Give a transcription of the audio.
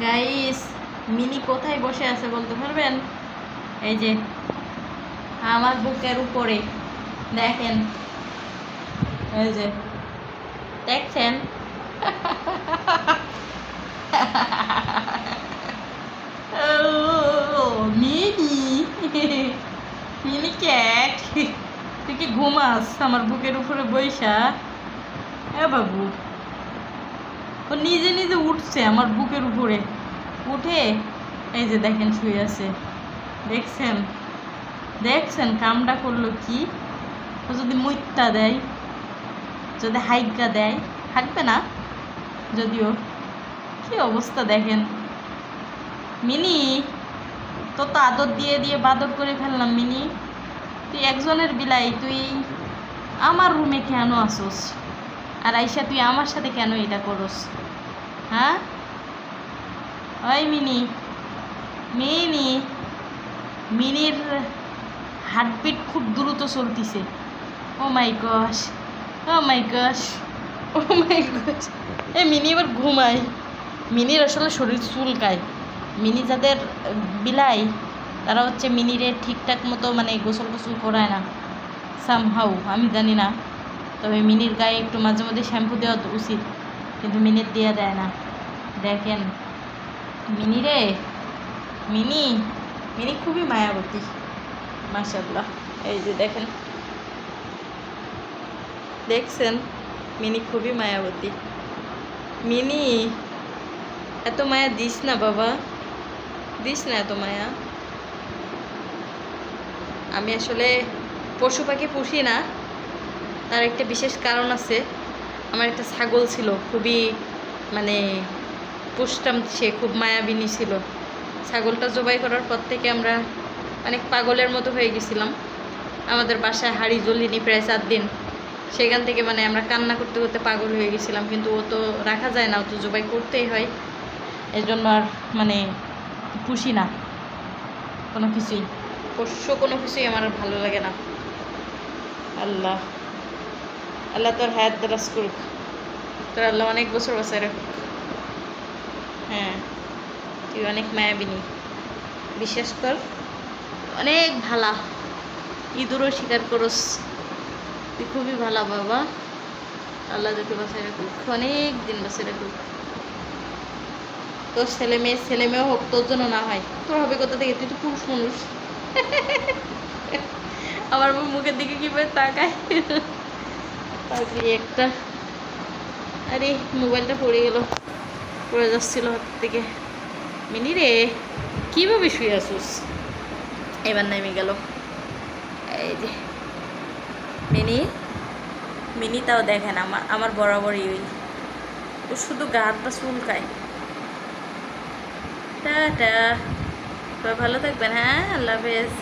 Guys, mini কোথায় বসে আছে বলতে পারবেন? এই যে আমার বুকের উপরে দেখেন, এই যে দেখছেন। মিনি মিনি ক্যাট, তুই কি ঘুমাস আমার বুকের উপরে বইসা? এ বাবু, ও নিজে নিজে উঠছে আমার বুকের উপরে, উঠে এই যে দেখেন শুয়ে আছে। দেখছেন দেখছেন কামটা করলো কি? ও যদি মুইত্তা দেয়, যদি হাইগা দেয়, থাকবে না যদিও। কি অবস্থা দেখেন। মিনি, তো আদর দিয়ে দিয়ে বাদর করে ফেললাম। মিনি, তুই একজনের বিলাই, তুই আমার রুমে কেন আসোস? আর আইসা তুই আমার সাথে কেন এটা করস? হ্যাঁ ওই মিনি, মিনি, মিনির হার্টবিট খুব দ্রুত চলতিছে। ও মাই গশ, ও মাই গশ, ও মাই গশ। এ মিনি এবার ঘুমায়। মিনির আসলে শরীর চুলকায়। মিনি যাদের বিলাই তারা হচ্ছে মিনিরে ঠিকঠাক মতো মানে গোসল গোসল করায় না সামহাউ, আমি জানি না। তবে মিনির গায়ে একটু মাঝে মধ্যে শ্যাম্পু দেওয়া উচিত, কিন্তু মিনির দিয়ে দেয় না। দেখেন মিনি রে, মিনি, মিনি খুবই মায়াবতী মাশাআল্লাহ। এই যে দেখেন, দেখছেন মিনি খুবই মায়াবতী। মিনি, এত মায়া দিস না বাবা, দিস না এত মায়া। আমি আসলে পশু পাখি পুষি না, তার একটা বিশেষ কারণ আছে। আমার একটা ছাগল ছিল, খুবই মানে পুষতাম, সে খুব মায়াবিনী ছিল। ছাগলটা জবাই করার পর থেকে আমরা অনেক পাগলের মতো হয়ে গেছিলাম। আমাদের বাসায় হাঁড়ি জ্বলিনি প্রায় 4 দিন। সেখান থেকে মানে আমরা কান্না করতে করতে পাগল হয়ে গেছিলাম। কিন্তু ও তো রাখা যায় না, ও তো জবাই করতেই হয়। এই জন্য আর মানে পুষি না কোনো কিছুই, পোষ্য কোনো কিছুই আমার ভালো লাগে না। আল্লাহ, আল্লাহ তোর হায়াত দারাজ করুক, তোর আল্লাহ অনেক বছর বাঁচায় রাখুক। হ্যাঁ, তুই অনেক মায়াবিনী, বিশ্বাস কর, অনেক ভালা। ইঁদুরও স্বীকার করস, তুই খুবই ভালা বাবা। আল্লাহ তোকে বাঁচায় রাখুক, অনেক দিন বাঁচায় রাখুক। তোর ছেলে মেয়েও হোক, তোর জন্য না হয়, তোর হবে কোথা থেকে? তুই তো পুরুষ মানুষ। আমার মুখের দিকে কিভাবে তাকায়, তারপরে একটা, আরে মোবাইলটা পড়ে গেল, পড়ে যাচ্ছিল হাত থেকে। মিনি রে, কীভাবে শুয়ে আসুস? এবার নেমে গেল। এই যে মিনি, মিনি তাও দেখেন আমার বরাবরই ওই, ও শুধু গা হাতটা চুলকায়। টাটা, সবাই ভালো থাকবেন। হ্যাঁ, আল্লাহ হাফেজ।